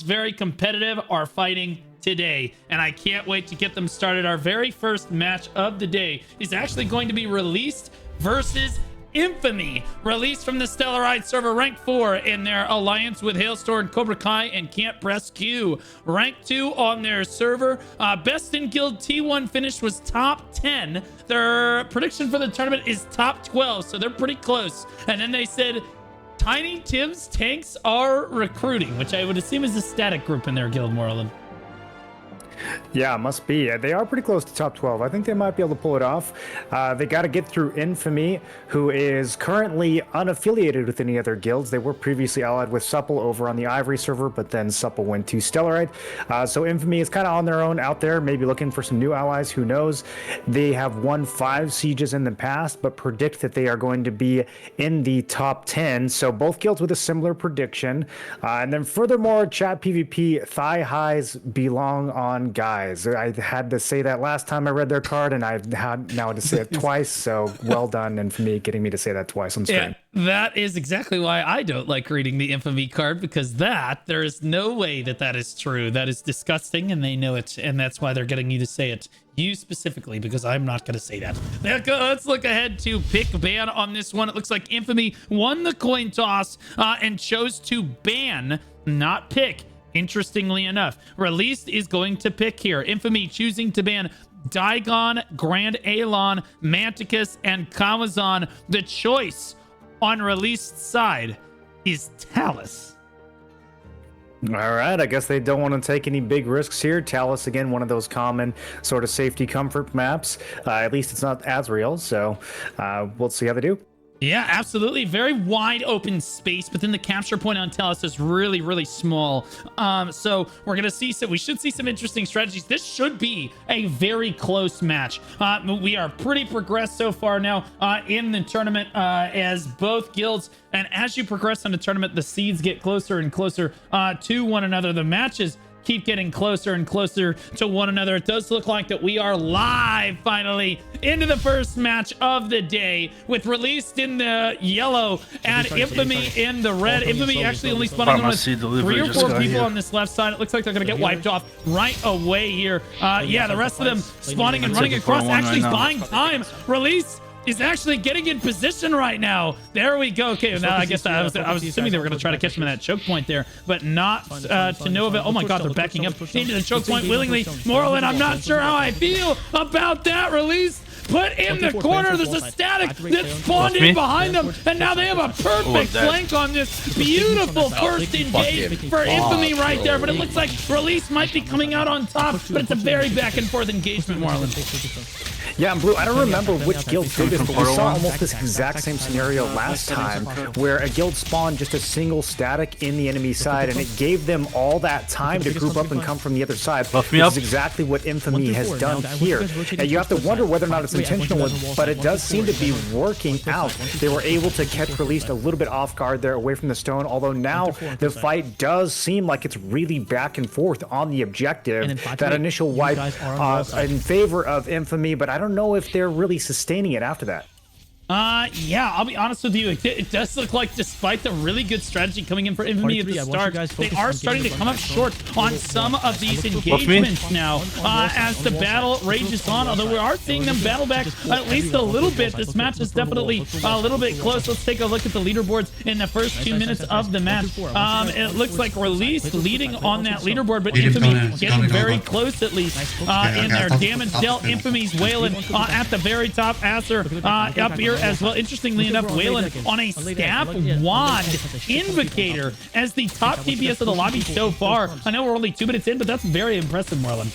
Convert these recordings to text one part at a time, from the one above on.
very competitive are fighting today, and I can't wait to get them started. Our very first match of the day is actually going to be Released versus Infamy, released from the Steelheart server, rank 4 in their alliance with Hailstorm, Cobra Kai, and Camp Press Q. Rank 2 on their server. Best in guild T1 finish was top 10. Their prediction for the tournament is top 12, so they're pretty close. And then they said Tiny Tim's tanks are recruiting, which I would assume is a static group in their guild, Moreland. Yeah, must be. They are pretty close to top 12. I think they might be able to pull it off. They got to get through Infamy, who is currently unaffiliated with any other guilds. They were previously allied with Supple over on the Ivory server, but then Supple went to Steelheart. So Infamy is kind of on their own out there, maybe looking for some new allies. Who knows? They have won 5 sieges in the past, but predict that they are going to be in the top 10. So both guilds with a similar prediction. And then furthermore, chat PvP, thigh highs belong on guys. I had to say that last time I read their card, and I've had now to say it twice. So well done, and for me getting me to say that twice on stream. Yeah, that is exactly why I don't like reading the Infamy card, because there is no way that is true. That is disgusting, and they know it, and that's why they're getting you to say it. You specifically, because I'm not going to say that. Let's look ahead to pick ban on this one. It looks like Infamy won the coin toss and chose to ban, not pick. Interestingly enough, Released is going to pick here. Infamy choosing to ban Daigon, Grand Alon, Manticus, and Kamazon. The choice on Released side is Talus. All right, I guess they don't want to take any big risks here. Talus, again, one of those common sort of safety comfort maps. At least it's not as real, so we'll see how they do. Yeah, absolutely. Very wide open space, but then the capture point on Talus is really, really small. So we're going to see we should see some interesting strategies. This should be a very close match. We are pretty progressed so far now in the tournament as both guilds. And as you progress in the tournament, the seeds get closer and closer to one another. The matches keep getting closer and closer to one another. It does look like that we are live finally into the first match of the day, with Released in the yellow and Infamy in the red. Infamy actually only spawning with 3 or 4 people on this left side. It looks like they're going to get wiped off right away here. Yeah, the rest of them spawning and running across, actually buying time. Release is actually getting in position right now. There we go. Okay, now I guess I was assuming they were going to try to catch him in that choke point there, but not to no avail. Oh my God, they're backing up into the choke point willingly. Moreland, I'm not sure how I feel about that. Release put in the corner. There's a static that spawned in behind them, and now they have a perfect flank on this beautiful first engage for Infamy right there. But it looks like Release might be coming out on top, but it's a very back and forth engagement, Marlon. Yeah, and Blue, I don't remember which guild did this, but we saw almost this exact same scenario last time, where a guild spawned just a single static in the enemy side, and it gave them all that time to group up and come from the other side, which is exactly what Infamy has done here. And you have to wonder whether or not it's intentional, but it does seem to be working out. They were able to catch Released a little bit off guard there, away from the stone, although now the fight does seem like it's really back and forth on the objective. That initial wipe in favor of Infamy, but I don't know if they're really sustaining it after that. Yeah, I'll be honest with you. It does look like, despite the really good strategy coming in for Infamy at the start, they are starting to come up short on some of these engagements now as the battle rages on. Although we are seeing them battle back at least a little bit. This match is definitely a little bit close. Let's take a look at the leaderboards in the first 2 minutes of the match. It looks like Released leading on that leaderboard, but Infamy getting very close at least in their damage dealt. Infamy's Whalen at the very top. Acer up here as well. Interestingly enough, Whalen on a staff wand invocator as the top DPS of the lobby so far. I know we're only 2 minutes in, but that's very impressive, Marlon.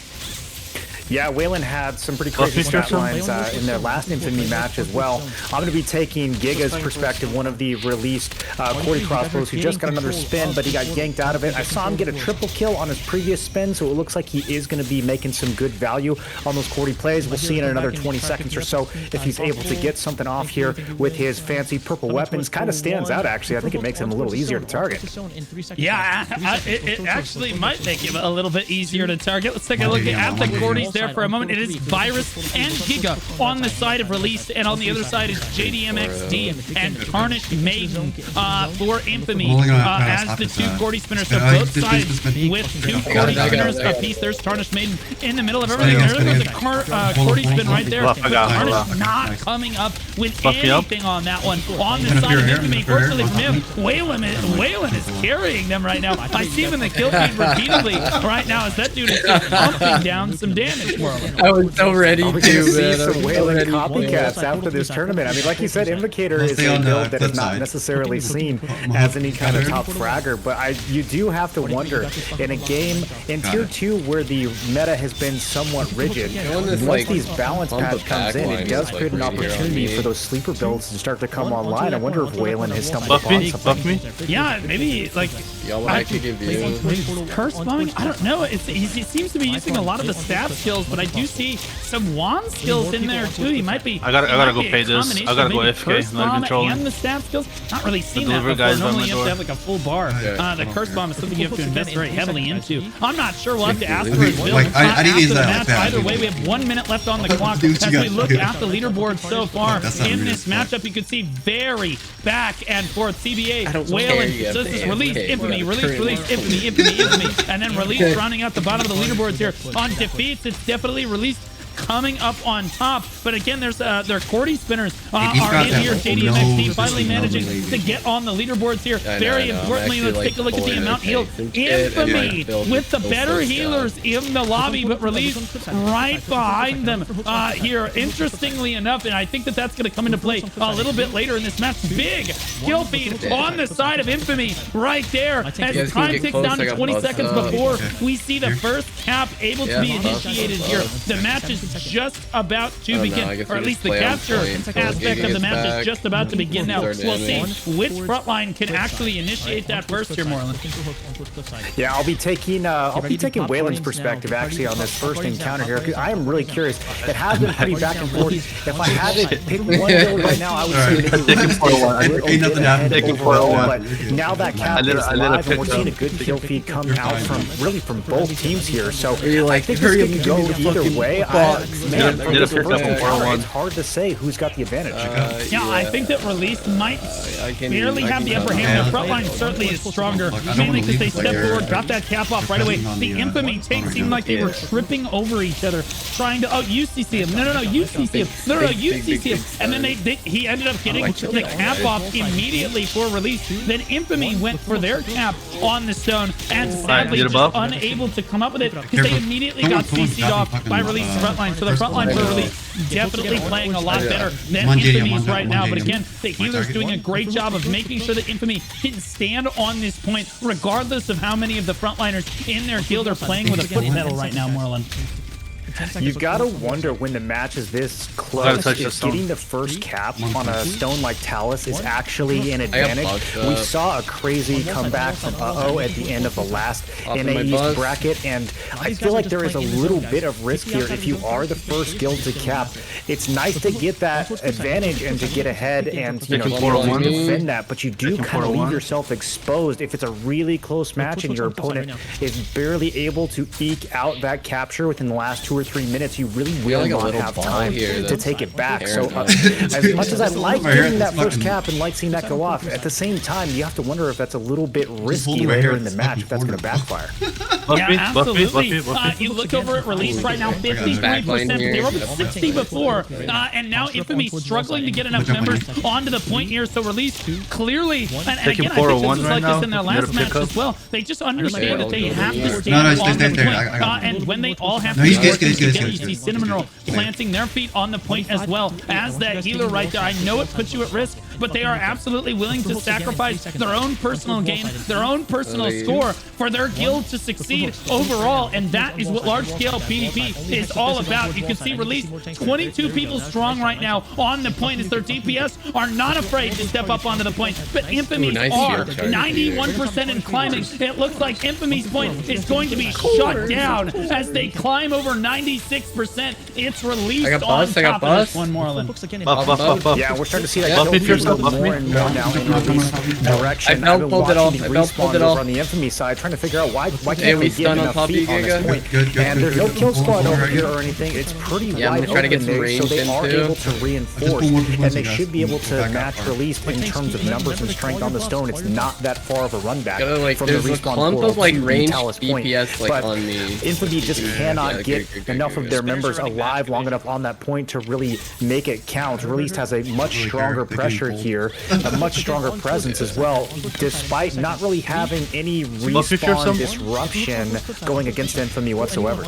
Yeah, Whalen had some pretty crazy stat lines in their last Infamy match as well. I'm going to be taking Giga's perspective, one of the released Cordy crossbows who just got another spin, but he got yanked out of it. I saw him get a triple kill on his previous spin, so it looks like he is going to be making some good value on those Cordy plays. We'll see in another 20 seconds or so if he's able to get something off here with his fancy purple weapons. Kind of stands out, actually. I think it makes him a little easier to target. Yeah, it actually might make him a little bit easier to target. Let's take a look at the Cordys there. there for a moment. It is Virus and Giga on the side of Release, and on the other side is JDMXD and Tarnished Maiden for Infamy as the two 40 spinners. So both sides with two 40 spinners apiece. There's Tarnished Maiden in the middle of everything. There goes a 40 spin right there. Tarnished not coming up with anything on that one. On the side of Infamy, fortunately for him, Waylon is carrying them right now. I see him in the kill feed repeatedly right now as that dude is just pumping down some damage. I was so ready to see some Waylon copycats after this tournament. I mean, like you said, Invocator is a build that is not necessarily seen as any kind of top fragger, but you do have to wonder in a game in Tier 2 where the meta has been somewhat rigid, once these balance patch comes in, it does create an opportunity for those sleeper builds to start to come online. I wonder if Waylon has stumbled upon something. Yeah, maybe like curse bombing. I don't know. He seems to be using a lot of the stab skills, but I do see some wand skills in there too. He might be. I gotta go pay this. I gotta go AFK. Not even trolling. And the stab skills. Not really seen that before. Normally you have to have like a full bar. The curse bomb is something you have to invest very heavily into. I'm not sure. We'll have to ask for his build after the match. Either way, we have 1 minute left on the clock as we look at the leaderboard so far in this matchup. You can see very back and forth. CBA, Waylon, so this is Release, Infamy, Release, Infamy, and then Release rounding out the bottom of the leaderboards here. On defeats, it's definitely Release coming up on top, but again, there's their 40 spinners are in here. JDMXD finally managing to get on the leaderboards here. Very importantly, let's take a look at the amount healed. Infamy with the better healers in the lobby, but Release right behind them here. Interestingly enough, and I think that that's going to come into play a little bit later in this match. Big kill feed on the side of Infamy right there as time ticks down to 20 seconds before we see the first cap able to be initiated here. The match is just about to begin, or at least the capture aspect of the match is just about to begin now. We'll see which frontline can actually initiate that first here, Moreland. Yeah, I'll be taking Waylon's perspective actually on this first encounter here, because I am really curious. It has been pretty back and forth. If I had to pick one build right now, I would say but now that cap is live and we're seeing a good kill feed come out from both teams here. So I think this could go either way. Man, it's hard to say who's got the advantage. Yeah, I think that Release might barely have the upper hand. The front line certainly is stronger, mainly because they step forward, drop that cap off right away. The Infamy take seemed like they were tripping over each other, trying to, UCC him. No, UCC him. No, UCC him. And then he ended up getting the cap off immediately for Release. Then Infamy went for their cap on the stone, and sadly just unable to come up with it because they immediately got CC'd off by Release's frontline. So the frontline for Release definitely playing a lot better than Infamy's right now. But again, the healer's doing a great job of making sure that Infamy can stand on this point, regardless of how many of the frontliners in their guild are playing with a foot pedal right now, Moreland. You've got to wonder when the match is this close, if getting the first cap on a stone like Talus is actually an advantage. We saw a crazy comeback from at the end of the last NAE's bracket, and I feel like there is a little bit of risk here if you are the first guild to cap. It's nice to get that advantage and to get ahead and defend that, but you do kind of leave yourself exposed if it's a really close match and your opponent is barely able to eke out that capture within the last 2 or 3 minutes. You really will not have time to take it back. So as much as I like getting that first cap and like seeing that go off, at the same time you have to wonder if that's a little bit risky later in the match, if that's going to backfire. Yeah, absolutely. You look over at Release right now, 53%. They were up at 60 before, and now Infamy struggling to get enough members onto the point here. So Release clearly, and again, I think this was like this in their last match as well. They just understand that they have to stay on the point, and when they all have to work together, you see Cinnamon Roll planting their feet on the point as well as that healer right there. I know it puts you at risk, but they are absolutely willing to sacrifice their own personal gain, their own personal score for their guild to succeed overall, and that is what large-scale PvP is all about. You can see Release 22 people strong right now on the point as their DPS are not afraid to step up onto the point, but Infamy's are 91% in climbing. It looks like Infamy's point is going to be shut down as they climb over 96%. It's released I got bust, on I got top of this bust. one, Moreland. Buff. Yeah, we're starting to see that Yeah. go Buff yourself, more buff me. and more now in Release direction. I I've been pulled it watching off. the I pulled respawns it over off. on the Infamy side, trying to figure out why Hey, can't we we get stun on enough top of feet you, on this Giga. point. And there's no kill squad over here or anything. It's pretty Yeah, I'm wide gonna try to get open some there, so range they in are too. able to reinforce, and they should be able to match Release in terms of numbers and strength on the stone. It's not that far of a run back Gotta, like, from the there's a respawn clump portal of, like, to the ranged Talus point. DPS, like, But on me. Infamy just cannot Yeah, get good. enough of their members alive long enough on that point to really make it count. Released has a much stronger pressure here, a much stronger presence as well, despite not really having any respawn disruption going against Infamy whatsoever.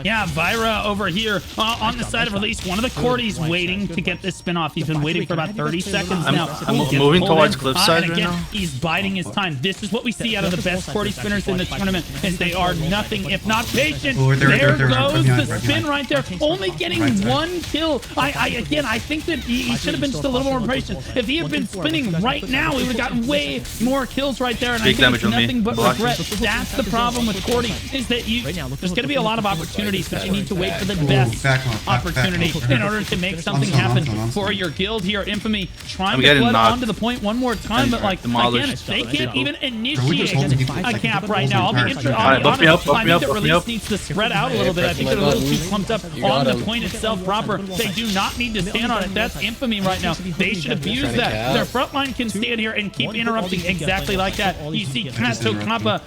Yeah, Vira over here on the side of Release. One of the Cordy's waiting to get this spin off. He's been waiting for about 30 seconds now. I'm He gets moving pulled towards in, Cliffside and right again, now. he's biding his time. This is what we see out of the best Cordy spinners in the tournament, is they are nothing if not patient. There goes the spin right there, only getting one kill. I think that he should have been just a little more patient. If he had been spinning right now, he would have gotten way more kills right there, and I Big think it's damage on me. nothing but Blocking. regret. That's the problem with Cordy, is that there's going to be a lot of opportunities, but you need to wait for the best opportunity in order to make something happen for your guild here. Infamy trying to flood onto the point one more time, but like again, they can't even initiate a cap right now. I'll be honest. I think that Release needs to spread out a little bit. I think they're a little too clumped up on the point itself proper. They do not need to stand on it. That's Infamy right now. They should abuse that. Their front line can stand here and keep interrupting exactly like that. You see Kato Kappa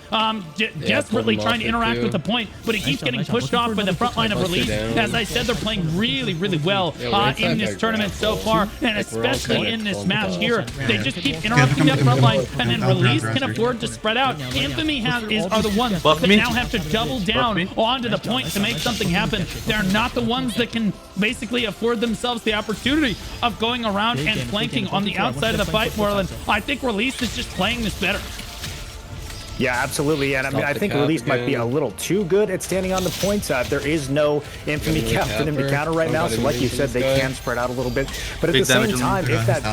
desperately trying to interact with the point, but he keeps getting pushed off by the front line of Release. As I said, they're playing really, really well in this tournament so far, and especially in this match here. They just keep interrupting that front line, and then Release can afford to spread out. Infamy are the ones that now have to double down onto the point to make something happen. They're not the ones that can basically afford themselves the opportunity of going around and flanking on the outside of the fight, Moreland. I think Release is just playing this better. Yeah, absolutely. And I mean, I think Release might be a little too good at standing on the points. There is no Infamy cap for them to counter right now. So like you said, they can spread out a little bit. But at the same time, if that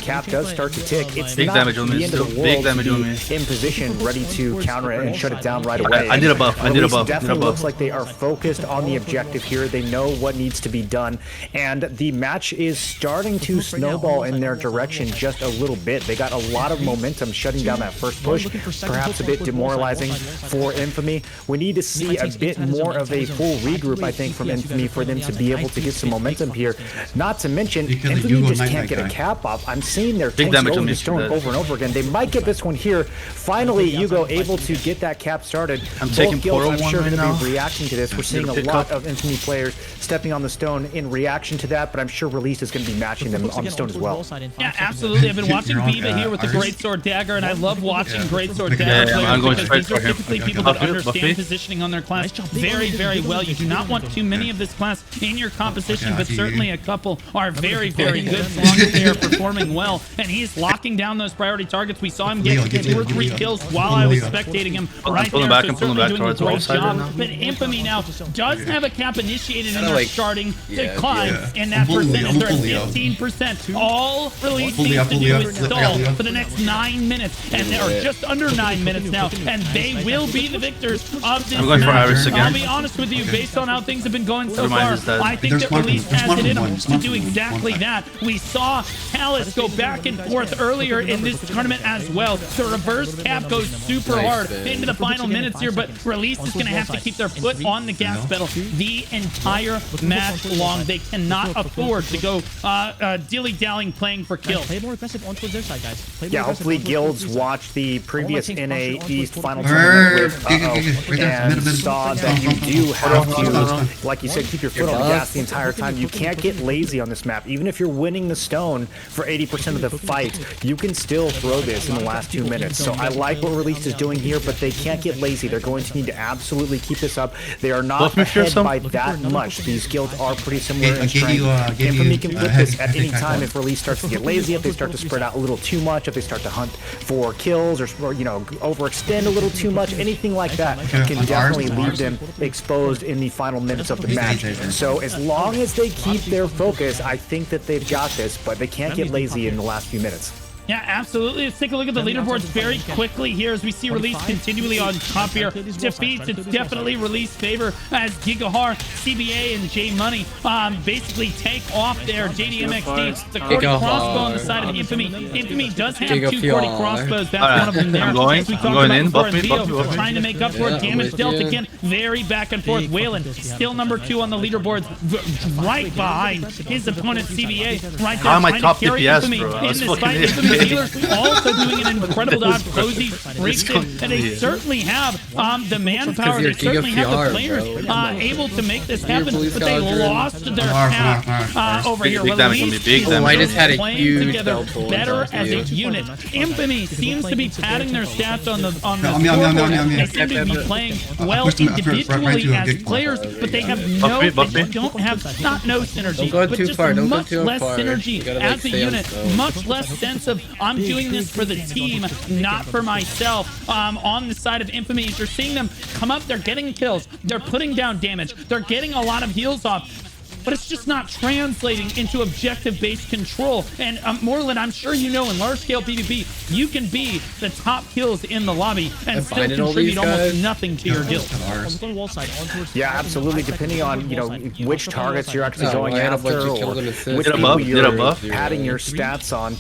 cap does start to tick, it's not the end of the world to be in position, ready to counter it and shut it down right away. I need a buff. I need a buff. Definitely looks like they are focused on the objective here. They know what needs to be done. And the match is starting to snowball in their direction just a little bit. They got a lot of momentum shutting down that first push. Perhaps a bit demoralizing for Infamy. We need to see a bit more of a full regroup, I think, from Infamy for them to be able to get some momentum here. Not to mention, Infamy just can't get a cap off. I'm seeing their tanks go over the stone over and over again. They might get this one here. Finally, Hugo able to get that cap started. I'm taking Portal I'm sure one going right to be now. reacting to this. We're seeing a lot of Infamy players stepping on the stone in reaction to that, but I'm sure Release is going to be matching them on the stone as well. Yeah, absolutely. I've been watching Biba here with the Greatsword Dagger, and I love watching Greatsword Dagger players I'm going because straight these are for him. typically people that understand positioning on their class very, very well. You do not want too many of this class in your composition, but certainly a couple are very, very good as long as they are performing well. And he's locking down those priority targets. We saw him get 2 or 3 kills while I was spectating him right there. I'm So pulling back certainly doing a towards the great wall side right job. now. But Infamy now does have a cap initiated and Kinda they're like- starting to yeah, climb yeah. in that percentage. They're fully at up. 15%. All Release Fully needs up, to fully do up. is I got stall you up. for the next 9 minutes, and they're just under 9 minutes now, and they will be the victors of this I'm going for match. Iris again. I'll be honest with you, based on how things have been going so Never mind, far, it's dead. I think There's that one Release from- there's has one it in from them one. to There's do one from exactly one. that. We saw Talus go back and forth earlier in this tournament as well. The reverse cap goes super hard into the final minutes here, but Release is going to have to keep their foot on the gas pedal the entire match long. They cannot afford to go dilly-dallying playing for kills. Play more aggressive on towards their side, guys. Play more Yeah, aggressive hopefully on towards guilds their side. watched the previous NA East final Right, tournament with right there, and saw that you do have to, like you said, keep your foot on the Yeah. gas the entire time. You can't get lazy on this map. Even if you're winning the stone for 80% of the fight, you can still throw this in the last 2 minutes. So I like what Release is doing here, but they can't get lazy. They're going to need to absolutely keep this up. They are not Both make sure ahead some- by that much. These guilds are pretty similar I in gave strength. you, gave Infamy you, can uh, flip head- this at head any attack time on. if Release starts to get lazy, if they start to spread out a little too much, if they start to hunt for kills or you know, overextend a little too much, anything like that can on definitely ours, leave ours. them exposed in the final minutes of the match. So as long as they keep their focus, I think that they've got this, but they can't get lazy in the last few minutes. Yeah, absolutely. Let's take a look at the leaderboards very quickly here as we see Release continually on top here. Defeats, it's definitely Release favor as Gigahar, CBA, and J Money basically take off their JDMXD. The Cordy Gigahar. crossbow on the side of Infamy. Infamy does have two Gigafjar. Cordy crossbows. That's Alright, one of them there. I'm going. As we I'm talked going about in. before, Buff me, Theo buff me. trying to make up for Yeah, I'm damage with dealt you. again. Very back and forth. Whalen still number 2 on the leaderboards, right behind his opponent CBA. Right there, How am I trying top to carry DPS, Infamy bro? I in was this fucking fight. idiot. Infamy healers also doing an incredible dodge. Cozy reached It's it, and they idiot. certainly have the manpower. They you're certainly have the Gigafjar, players bro. able to make this You're happen, police but they Squadron. lost their path over here. Big damage on me, Release big is damage. I just had a playing huge together teleport better onto as a you. unit. Infamy seems to be padding their stats on the I'm here, scoreboard. I'm here. They seem to be playing well pushed him, I pushed right individually to a as gig. players, but they have Buff me. they don't have not no synergy, Don't go but too just far, don't go much too less far. synergy You gotta, as like, a stay on unit, slow. much less sense of I'm doing this for the team, not for myself. On the side of Infamy, you're seeing them come up, they're getting kills, they're putting down damage, they're getting a lot of heals off. But it's just not translating into objective-based control. And Moreland, I'm sure you know in large-scale PvP, you can be the top kills in the lobby and still finding all these contribute almost guys. nothing to your guild. Yeah, absolutely. Depending on which targets you're actually Oh, going I had a after bunch of or kills and assists. which Get a people buff, get a you're buff. padding your stats on.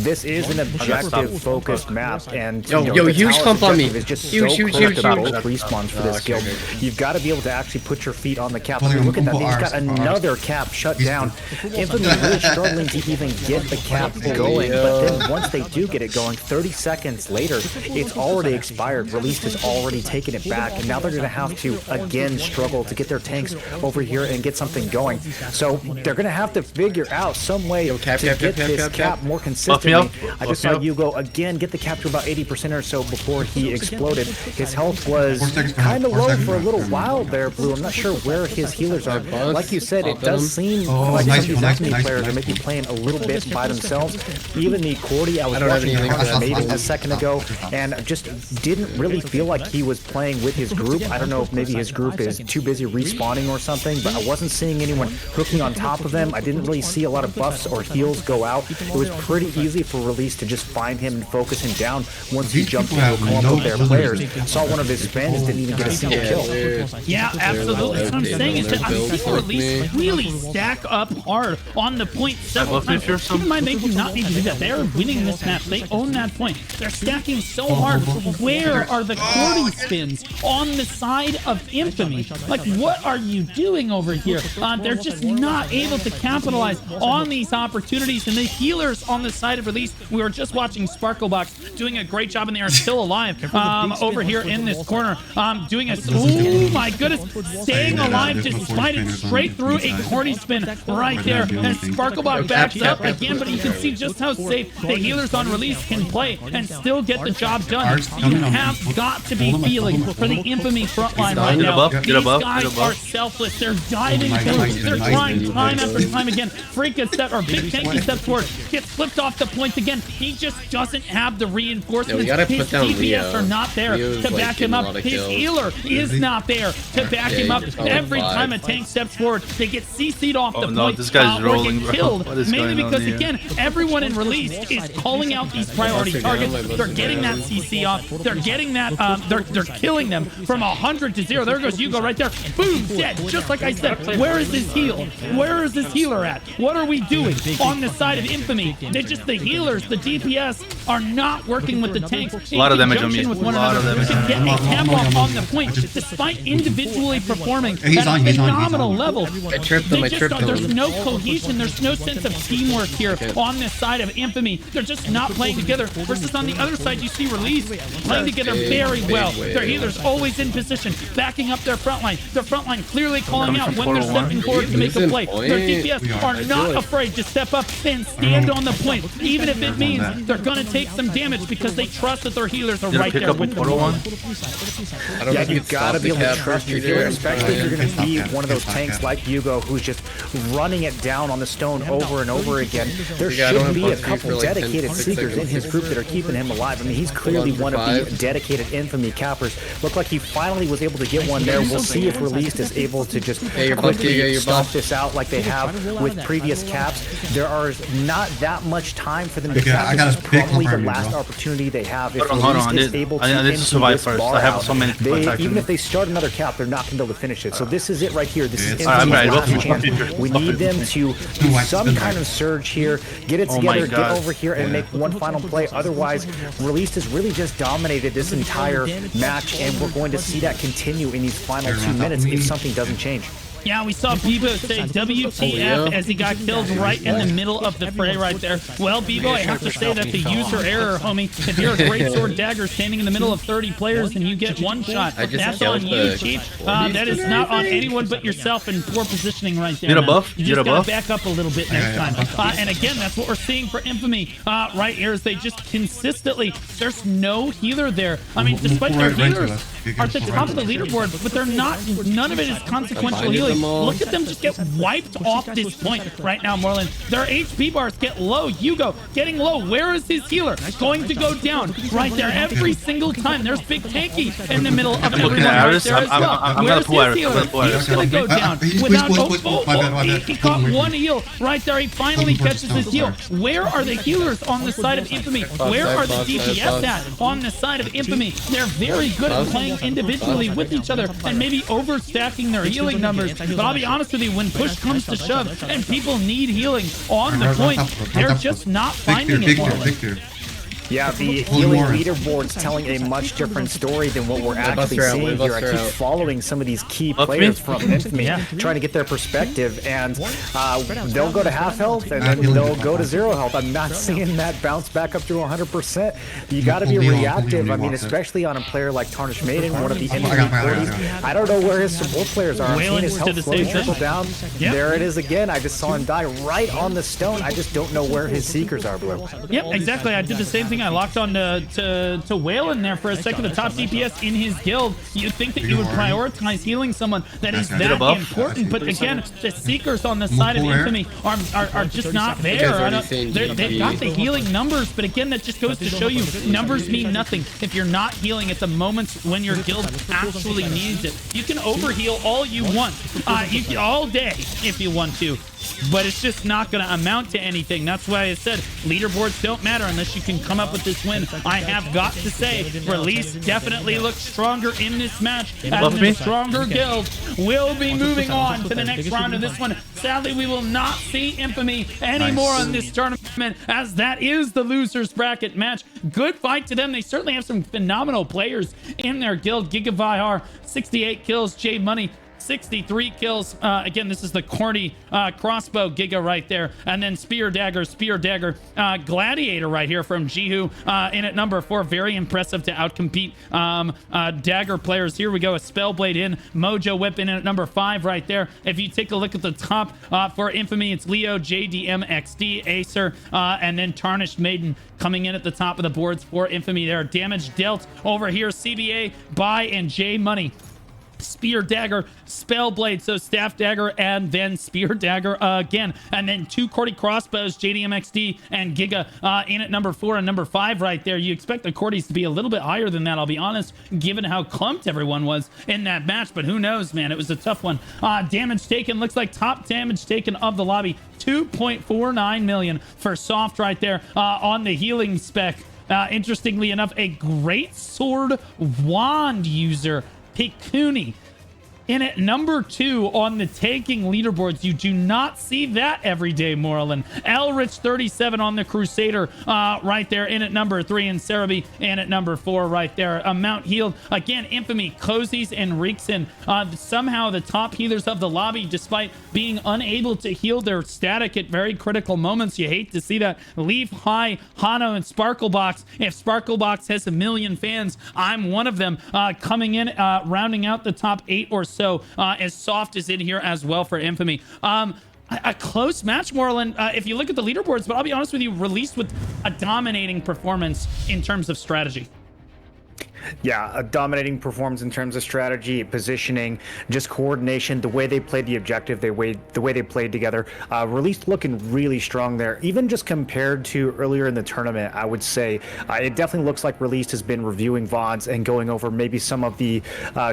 This is an objective-focused map, and Yo, the huge Talus clump on me. objective is just Huge, so huge, close huge, to that huge. ult respawns for this okay, guild. okay. You've got to be able to actually put your feet on the cap. Pulling him, Look at that. pull He's got ours, pull ours. another cap shut down. Infamy really struggling to even get the cap going, but then once they do get it going, 30 seconds later, it's already expired. Release has already taken it back, and now they're going to have to again struggle to get their tanks over here and get something going. So they're going to have to figure out some way cap, to cap, get cap, this cap, cap cap. more Buff me consistently. up. I just Buff me saw up. Hugo again get the cap to about 80% or so before he exploded. His health was 4 seconds, kind of 4 low seconds. for a little while there, Blue. I'm not sure where his healers are. Buffs, Like you said, it popping them. does seem Oh, like nice, some of these nice, enemy nice, players are nice. maybe playing a little bit by themselves. Even the Cordy I was don't have watching anything for that. maybe a second ago, and just didn't really feel like he was playing with his group. I don't know if maybe his group is too busy respawning or something, but I wasn't seeing anyone hooking on top of them. I didn't really see a lot of buffs or heals go out. It was pretty easy for Release to just find him and focus him down once he These jumped people into a have clump of their no players. ability. Saw one of his spins, didn't even get a single Yeah, kill. dude. Yeah, absolutely. That's what I'm saying is that I'm seeing Release really stack up hard on the point several Buff me times. if you're Keep in mind, they do not need to do that. They're winning this match. They own that point. They're stacking so hard. Where are the Cordy spins on the side of Infamy? Like, what are you doing over here? They're just not able to capitalize on these opportunities. And the healers on the side of Release, we were just watching Sparklebox doing a great job, and they are still alive over here in this corner. Doing a, oh my goodness, staying alive despite it, straight through a Cordy spin right there. And Sparklebox backs up again, but you can see just how safe the healers on Release can play and still get the job done. You have got to be feeling for the Infamy frontline right Get a now. buff, get a These buff, guys get a are buff. selfless. They're diving Nice, through. nice, They're nice, trying nice. time after time again. Freak a step or big tanky steps forward. Gets flipped off the point again. He just doesn't have the reinforcements. Yeah, we gotta His put down DPS Leo. are not there Leo's, to like, back him getting a up. lot of His kills. healer is not there to back him up. he's probably Every five. time a tank steps forward, they get CC'd off the Oh, no, point. this guy's or rolling, get bro. killed. What is Mainly going on because here? again, everyone in Release is calling out these priority Buster down, targets. my They're Buster getting that down. CC off. They're getting that. They're killing them from 100 to 0. There goes Hugo right there. Boom, dead. Just like I said. Where is his heal? Where is his healer at? What are we doing on the side of Infamy? They just the healers, the DPS are not working with the tanks. A lot of damage on me. With one A lot of another damage. to get a cap I'm off on, on the point, despite individually performing He's at a on, he's on, he's phenomenal on. level. I tripped him, They I just tripped don't- There's him. no cohesion. There's no sense of teamwork here on this side of Infamy. They're just not playing together. Versus on the other side, you see Release playing together very well. Their healers always in position, backing up their front line. Their front line clearly calling Coming out from when they're portal stepping one. forward to make a Listen, play. point. Their DPS are not like- afraid to step up and stand on the point, even if it means they're going to take some damage because they trust that their healers are Did I right pick there up with with them. portal one? I don't know Yeah, if you you could gotta stop be the able to cap trust your first, healer, either. especially if you're going to be one of those tanks like Hugo who's just running it down on the stone over and over again. There Yeah, I don't should have be a buff couple for like 10 dedicated seekers in seconds. his group that are keeping him alive. I mean, he's clearly one of the dedicated Infamy cappers. Looked like he finally was able to get one there. We'll see if Released is able to just you're buff, quickly you're stomp buff. this out like they have with previous caps. There are not that much time for them to cap. I got This a is big probably the confirm, last bro. opportunity they have. If Hold on, Released I is need- able I need to empty survive this first. bar I have out, so many people attacking even me. if they start another cap, they're not going to be able to finish it. So this is it right here. This is I'm Infame's ready. last chance. We need them to do some kind of surge here, get it Oh my together, get God. over here, and make one final play. Otherwise, Released has really just dominated this entire match, and we're going to see that continue in these final 2 minutes if something doesn't change. Yeah, we saw Bebo say WTF as he got killed right in the middle of the fray right there. Well, Bebo, I have to say that's a user error, homie. If you're a great sword dagger standing in the middle of 30 players and you get one shot, I just that's killed on you, the Chief. That is not on anyone but yourself in poor positioning right there. Get a man. buff? You Get just a gotta buff? back up a little bit next time. And again, that's what we're seeing for Infamy right here is they just consistently, there's no healer there. I mean, despite their healers are at the top of the leaderboard, but they're not, none of it is consequential healing. Look at them just get wiped off this point right now, Moreland. Their HP bars get low. Hugo getting low. Where is his healer? Going to go down right there every single time. There's Big Tanky in the middle of everyone looking at right Aris. there as well. I'm gonna Where's pull his Aris. I'm healer? gonna pull Aris. He's going to go down He's without... push. My bad. He caught one heal right there. He finally catches his heal. Where are the healers on the side of Infamy? Where are the DPS at on the side of Infamy? They're very good at playing individually with each other and maybe overstacking their healing numbers. But I'll be honest with you, when push comes to shove and people need healing on the point, they're just not finding it. Victor. Yeah, the Pull healing more. leaderboard's telling a much different story than what we're actually her out, seeing we here. bust I her keep out. following some of these key Bust me? players from Infamy, trying to get their perspective, and they'll go to half health, and then they'll go to 0 health. I'm not seeing that bounce back up to 100%. You got to be reactive. I mean, especially on a player like Tarnished Maiden, one of the enemy I got it. 40s. I don't know where his support players are. I'm seeing his Wayland did health the slowly same trickle thing. down. Yep. There it is again. I just saw him die right on the stone. I just don't know where his seekers are, Blue. Yep, exactly. I did the same thing. I locked on to Whalen there for a second, the top DPS in his guild. You'd think that you would prioritize healing someone that is Get a that buff. important, but again, the Seekers on the side of Infamy are just not there. They've got the healing numbers, but again, that just goes to show you numbers mean nothing if you're not healing at the moments when your guild actually needs it. You can overheal all you want, all day if you want to, but it's just not going to amount to anything. That's why I said leaderboards don't matter unless you can come up with this win. I have got to say, Release definitely looks stronger in this match, as the stronger guild will be moving on to the next round of this one. Sadly, we will not see Infamy anymore on this tournament, as that is the losers bracket match. Good fight to them. They certainly have some phenomenal players in their guild. Giga 68 kills, J Money 63 kills. Again, this is the corny crossbow Giga right there. And then Spear Dagger, Gladiator right here from Jihu in at number 4. Very impressive to outcompete Dagger players. Here we go, a Spellblade in, Mojo Whip in at number 5 right there. If you take a look at the top for Infamy, it's Leo, JDM, XD, Acer, and then Tarnished Maiden coming in at the top of the boards for Infamy there. Damage dealt over here, CBA, Buy, and J Money. Spear Dagger, Spellblade, so Staff Dagger, and then Spear Dagger again. And then 2 Cordy Crossbows, JDMXD and Giga in at number 4 and number 5 right there. You expect the Cordys to be a little bit higher than that, I'll be honest, given how clumped everyone was in that match. But who knows, man? It was a tough one. Damage taken, looks like top damage taken of the lobby. 2.49 million for Soft right there on the healing spec. Interestingly enough, a great sword wand user, Pikuni, in at number 2 on the tanking leaderboards. You do not see that every day, Moreland. Elrich 37 on the Crusader right there in at number 3, and Cerebi in at number 4 right there. Mount healed. Again, Infamy, Cozies, and Reekson. Somehow the top healers of the lobby, despite being unable to heal their static at very critical moments. You hate to see that. Leaf High, Hano, and Sparklebox. If Sparklebox has 1 million fans, I'm one of them. Coming in, rounding out the top 8 or so, as Soft is in here as well for Infamy. A close match, Moreland, if you look at the leaderboards, but I'll be honest with you, Released with a dominating performance in terms of strategy. Yeah, a dominating performance in terms of strategy, positioning, just coordination, the way they played the objective, the way they played together. Released looking really strong there. Even just compared to earlier in the tournament, I would say it definitely looks like Released has been reviewing VODs and going over maybe some of the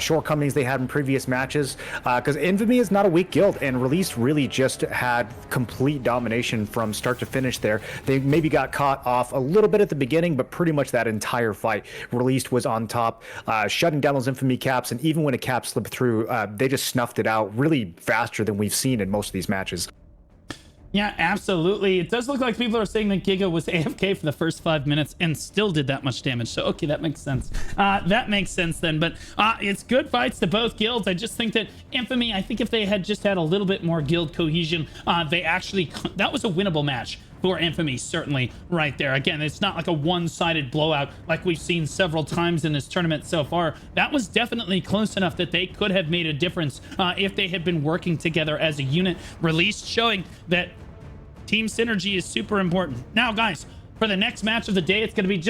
shortcomings they had in previous matches. Because Infamy is not a weak guild, and Released really just had complete domination from start to finish there. They maybe got caught off a little bit at the beginning, but pretty much that entire fight, Released was on top, shutting down those Infamy caps, and even when a cap slipped through, they just snuffed it out really faster than we've seen in most of these matches. Yeah, absolutely. It does look like people are saying that Giga was AFK for the first 5 minutes and still did that much damage. So, okay, that makes sense. That makes sense then. But it's good fights to both guilds. I just think that Infamy, I think if they had just had a little bit more guild cohesion, that was a winnable match for Infamy, certainly, right there. Again, it's not like a one-sided blowout like we've seen several times in this tournament so far. That was definitely close enough that they could have made a difference if they had been working together as a unit. Released showing that team synergy is super important. Now, guys, for the next match of the day, it's going to be just